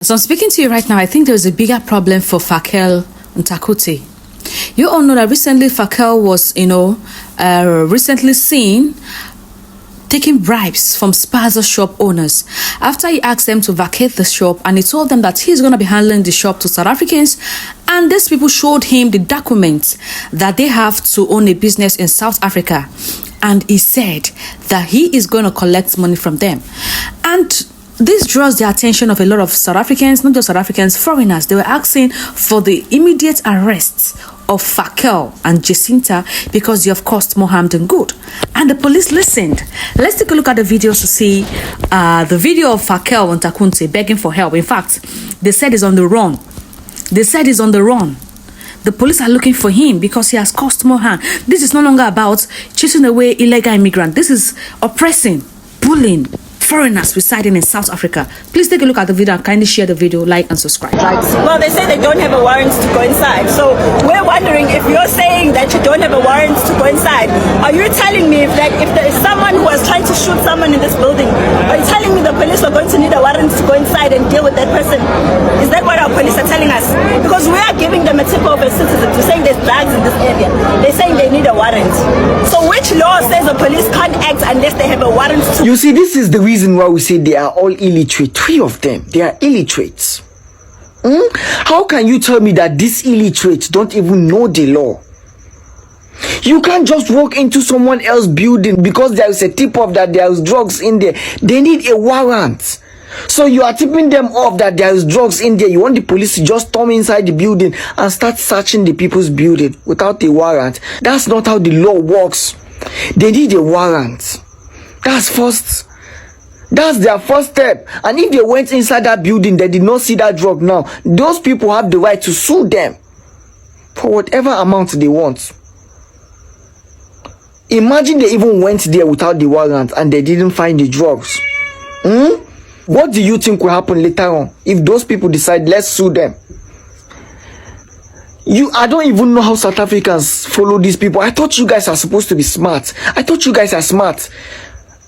So I'm speaking to you right now. I think there's a bigger problem for Phakel and Takuti. You all know that recently Phakel was, recently seen taking bribes from Spaza shop owners after he asked them to vacate the shop, and he told them that he's going to be handling the shop to South Africans, and these people showed him the documents that they have to own a business in South Africa, and he said that he is going to collect money from them. And this draws the attention of a lot of South Africans, not just South Africans, foreigners. They were asking for the immediate arrest of Phakel and Jacinta because they have caused more harm than good. And the police listened. Let's take a look at the videos to see the video of Phakel and Takunte begging for help. In fact, they said he's on the run. They said he's on the run. The police are looking for him because he has caused more harm. This is no longer about chasing away illegal immigrants. This is oppressing, bullying foreigners residing in South Africa. Please take a look at the video and kindly share the video, like and subscribe. Well, they say they don't have a warrant to go inside. So we're wondering, if you're saying that you don't have a warrant to go inside, are you telling me if there is someone who was trying to shoot someone in this building, are you telling me the police are going to need a warrant to go inside and deal with that person? Is that what our police are telling us? Because we are giving them a tip of a citizen to saying there's drugs in this area. They're saying they need a warrant. So which law says the police can't act unless they have a warrant to? You see, this is the reason why we say they are all illiterate. 3 of them, they are illiterates. How can you tell me that these illiterates don't even know the law? You can't just walk into someone else's building because there is a tip-off that there is drugs in there. They need a warrant. So you are tipping them off that there is drugs in there. You want the police to just storm inside the building and start searching the people's building without a warrant. That's not how the law works. They need a warrant. That's their first step. And if they went inside that building, they did not see that drug now, those people have the right to sue them for whatever amount they want. Imagine they even went there without the warrant and they didn't find the drugs. What do you think will happen later on if those people decide, let's sue them? I don't even know how South Africans follow these people. I thought you guys are supposed to be smart. I thought you guys are smart.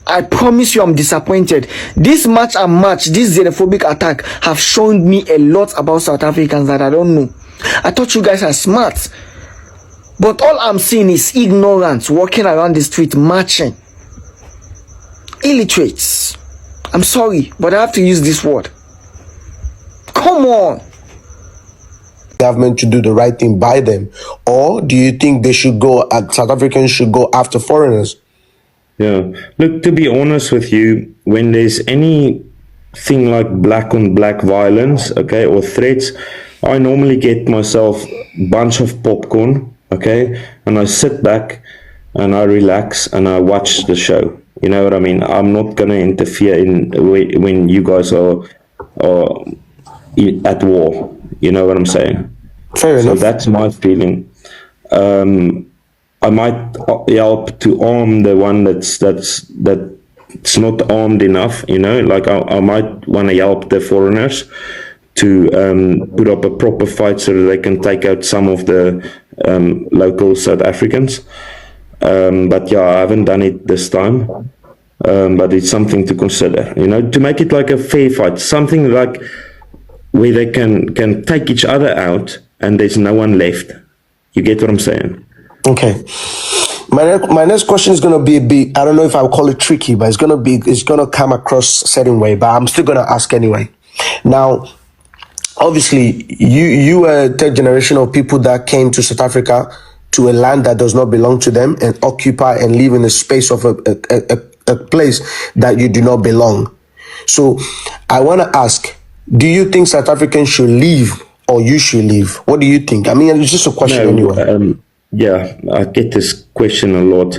I promise you I'm disappointed. This match, this xenophobic attack have shown me a lot about South Africans that I don't know. I thought you guys are smart. But all I'm seeing is ignorance walking around the street marching. Illiterates. I'm sorry, but I have to use this word. Come on. Government to do the right thing by them? Or do you think they should South Africans should go after foreigners? Yeah, look, to be honest with you, when there's anything like black on black violence, okay, or threats, I normally get myself a bunch of popcorn, okay, and I sit back and I relax and I watch the show. You know what I mean? I'm not going to interfere in when you guys are at war. You know what I'm saying? Fair enough. So that's my feeling. I might help to arm the one that's not armed enough, you know, like I might want to help the foreigners to put up a proper fight so that they can take out some of the local South Africans. But yeah, I haven't done it this time, but it's something to consider, you know, to make it like a fair fight, something like where they can take each other out and there's no one left. You get what I'm saying? Okay. My next question is going to be a bit, I don't know if I'll call it tricky, but it's going to come across a certain way, but I'm still going to ask anyway. Now, obviously, you are a third generation of people that came to South Africa to a land that does not belong to them and occupy and live in the space of a place that you do not belong. So I want to ask, do you think South Africans should leave or you should leave? What do you think? I mean, it's just a question anyway. Yeah, I get this question a lot.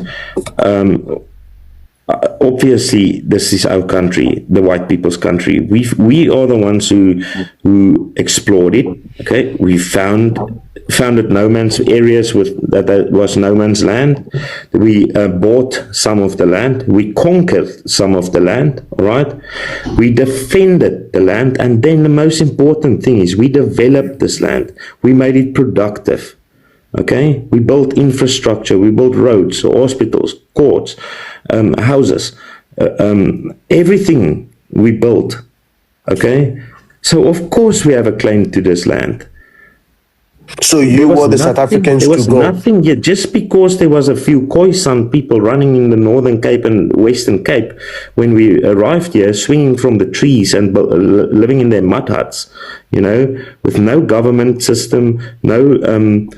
Obviously, this is our country, the white people's country. We are the ones who explored it. Okay, we founded no man's areas that was no man's land. We bought some of the land. We conquered some of the land. All right, we defended the land, and then the most important thing is we developed this land. We made it productive. Okay, we built infrastructure, we built roads, hospitals, courts, houses, everything we built. Okay, So of course we have a claim to this land. So you want the South Africans there was to go? nothing yet. Just because there was a few Khoisan people running in the Northern Cape and Western Cape when we arrived here, swinging from the trees and living in their mud huts, you know, with no government system, no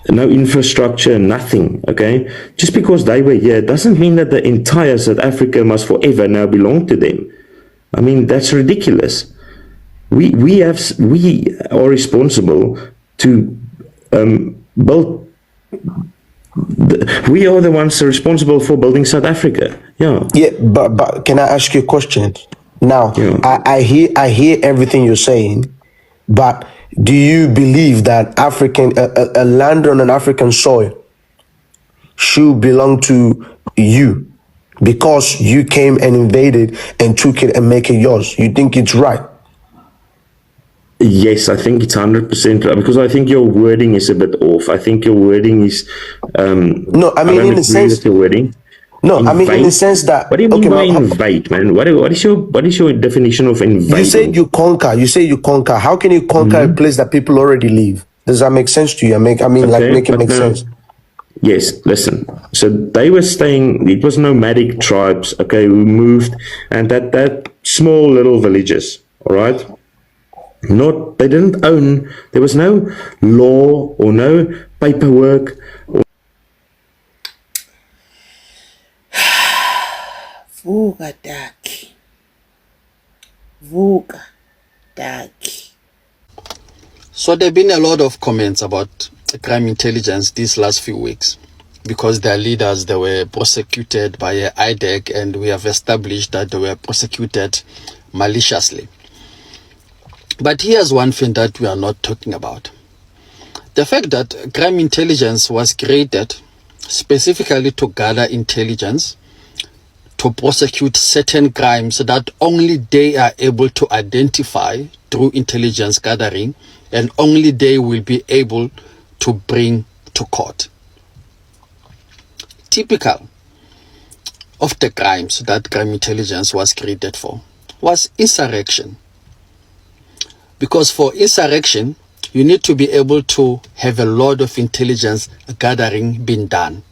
infrastructure, nothing, okay? Just because they were here doesn't mean that the entire South Africa must forever now belong to them. I mean, that's ridiculous. We are responsible to build. We are the ones responsible for building South Africa. Yeah. Yeah, but can I ask you a question? Now, Yeah. I hear everything you're saying, but do you believe that a land on an African soil should belong to you because you came and invaded and took it and make it yours? You think it's right? Yes, I think it's 100% right, because I think your wording is a bit off. I think your wording is. No, I mean in the sense. With your wording. No, invade? I mean in the sense that. What do you mean by okay, invade, man? What is your definition of invade? You say you conquer. You say you conquer. How can you conquer a place that people already live? Does that make sense to you? Make it make sense. Yes, listen. So they were staying. It was nomadic tribes. Okay, who moved, and that small little villages. All right. They didn't own. There was no law or no paperwork. Vuka Daki. Vuka Daki. So there have been a lot of comments about crime intelligence these last few weeks because their leaders, they were prosecuted by IDEC, and we have established that they were prosecuted maliciously. But here's one thing that we are not talking about. The fact that crime intelligence was created specifically to gather intelligence to prosecute certain crimes that only they are able to identify through intelligence gathering, and only they will be able to bring to court. Typical of the crimes that crime intelligence was created for was insurrection. Because for insurrection, you need to be able to have a lot of intelligence gathering being done.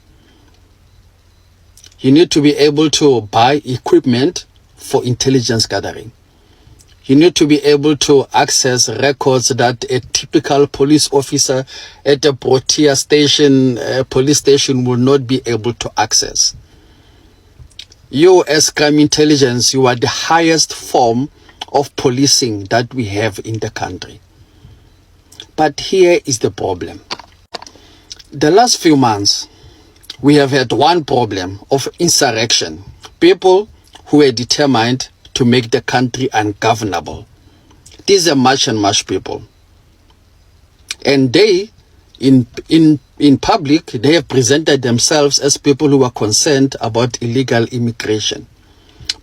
You need to be able to buy equipment for intelligence gathering. You need to be able to access records that a typical police officer at a Protea station, police station, will not be able to access. You, as crime intelligence, you are the highest form of policing that we have in the country. But here is the problem. The last few months, we have had one problem of insurrection. People who were determined to make the country ungovernable. These are much and much people. And they, in public, they have presented themselves as people who are concerned about illegal immigration.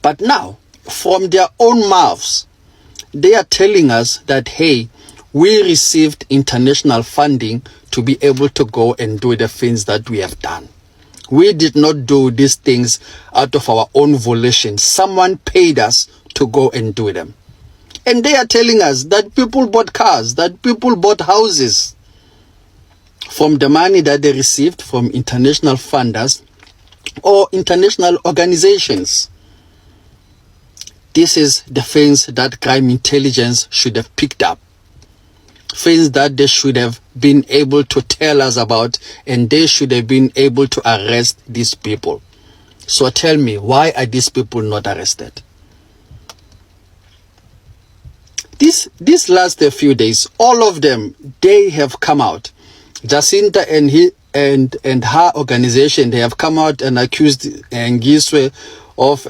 But now, from their own mouths, they are telling us that, hey, we received international funding to be able to go and do the things that we have done. We did not do these things out of our own volition. Someone paid us to go and do them. And they are telling us that people bought cars, that people bought houses from the money that they received from international funders or international organizations. This is the things that crime intelligence should have picked up. Things that they should have been able to tell us about, and they should have been able to arrest these people. So tell me, why are these people not arrested? These last few days, all of them, they have come out. Jacinta and her organization, they have come out and accused Ngiswe of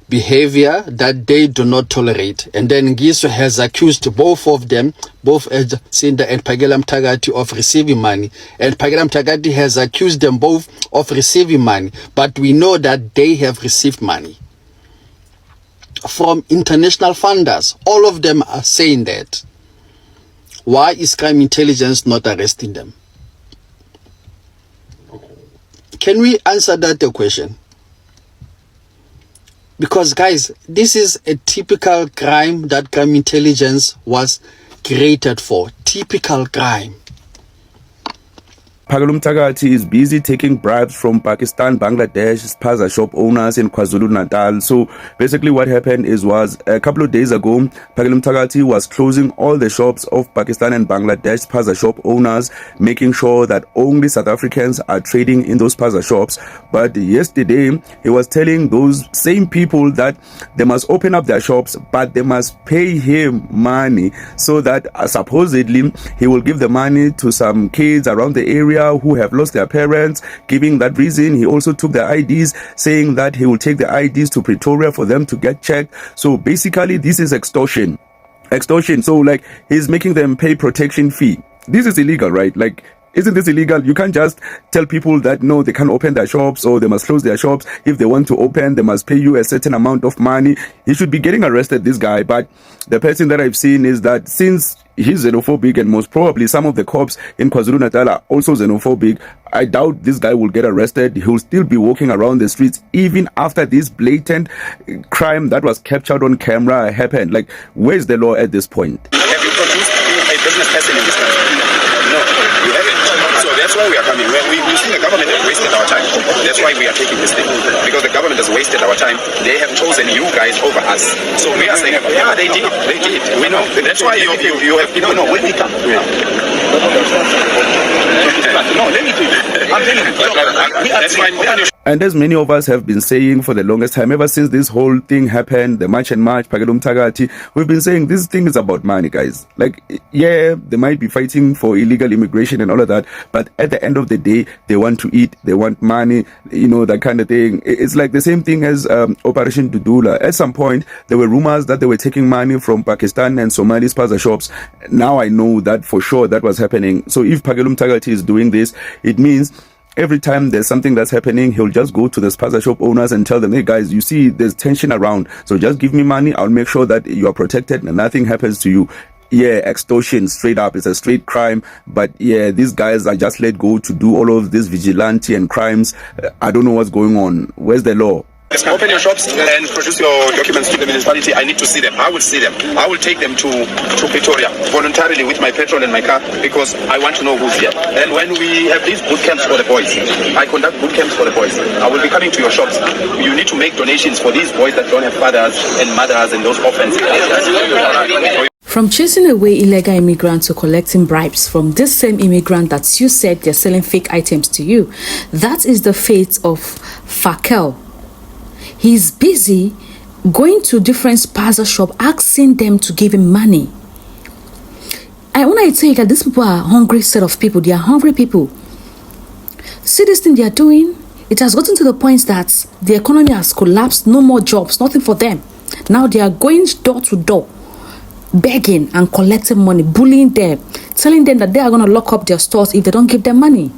behavior that they do not tolerate. And then Ngiswe has accused both of them, both Jacinta and Phakel Mthakathi, of receiving money. And Phakel Mthakathi has accused them both of receiving money. But we know that they have received money from international funders. All of them are saying that. Why is crime intelligence not arresting them? Can we answer that question? Because guys, this is a typical crime that crime intelligence was created for. Typical crime. Phakel Mthakathi is busy taking bribes from Pakistan, Bangladesh, Spaza shop owners in KwaZulu-Natal. So basically what happened was a couple of days ago, Phakel Mthakathi was closing all the shops of Pakistan and Bangladesh Spaza shop owners, making sure that only South Africans are trading in those Spaza shops. But yesterday, he was telling those same people that they must open up their shops, but they must pay him money so that supposedly he will give the money to some kids around the area who have lost their parents. Giving that reason, he also took their IDs, saying that he will take the IDs to Pretoria for them to get checked. So basically this is extortion. So like, he's making them pay protection fee. This is illegal, right? Like, isn't this illegal? You can't just tell people that no, they can't open their shops or they must close their shops. If they want to open, they must pay you a certain amount of money. He should be getting arrested, this guy. But the person that I've seen is that since he's xenophobic and most probably some of the cops in KwaZulu-Natal are also xenophobic, I doubt this guy will get arrested. He'll still be walking around the streets even after this blatant crime that was captured on camera happened. Like, where's the law at this point? Have you produced a business person in this country? No, you haven't. So that's why we are coming. We see the government has wasted our time. That's why we are taking this thing. Because the government has wasted our time. They have chosen you guys over us. So we are saying, yeah, they did. They did. We know. That's why you have people. No, when we come. No, let me do it. I'm telling you. That's why. And as many of us have been saying for the longest time, ever since this whole thing happened, the March and March, Phakel Mthakathi, we've been saying this thing is about money, guys. Like, yeah, they might be fighting for illegal immigration and all of that, but at the end of the day, they want to eat, they want money, you know, that kind of thing. It's like the same thing as Operation Dudula. At some point, there were rumors that they were taking money from Pakistan and Somali Spaza shops. Now I know that for sure that was happening. So if Phakel Mthakathi is doing this, it means every time there's something that's happening, he'll just go to the Spaza shop owners and tell them, hey guys, you see there's tension around, so just give me money, I'll make sure that you are protected and nothing happens to you. Yeah, extortion, straight up, it's a straight crime. But yeah, these guys are just let go to do all of this vigilante and crimes. I don't know what's going on. Where's the law? Open your shops and produce your documents to the municipality. I need to see them. I will see them. I will take them to Pretoria voluntarily with my petrol and my car because I want to know who's here. And when we have these boot camps for the boys, I conduct boot camps for the boys. I will be coming to your shops. You need to make donations for these boys that don't have fathers and mothers and those orphans. From chasing away illegal immigrants to collecting bribes from this same immigrant that you said they're selling fake items to you, that is the fate of Phakel. He's busy going to different Spaza shop, asking them to give him money. And when I tell you that these people are a hungry set of people, they are hungry people. See this thing they are doing? It has gotten to the point that the economy has collapsed, no more jobs, nothing for them. Now they are going door to door, begging and collecting money, bullying them, telling them that they are going to lock up their stores if they don't give them money.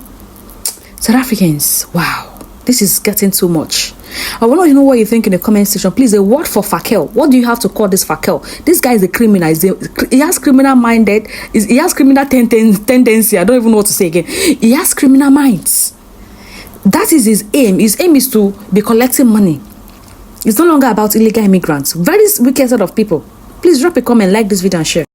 South Africans, wow. This is getting too much. I want to know what you think in the comment section. Please, a word for Phakel. What do you have to call this Phakel? This guy is a criminal. He has criminal minded. He has criminal tendency. I don't even know what to say again. He has criminal minds. That is his aim. His aim is to be collecting money. It's no longer about illegal immigrants. Very wicked set of people. Please drop a comment, like this video and share.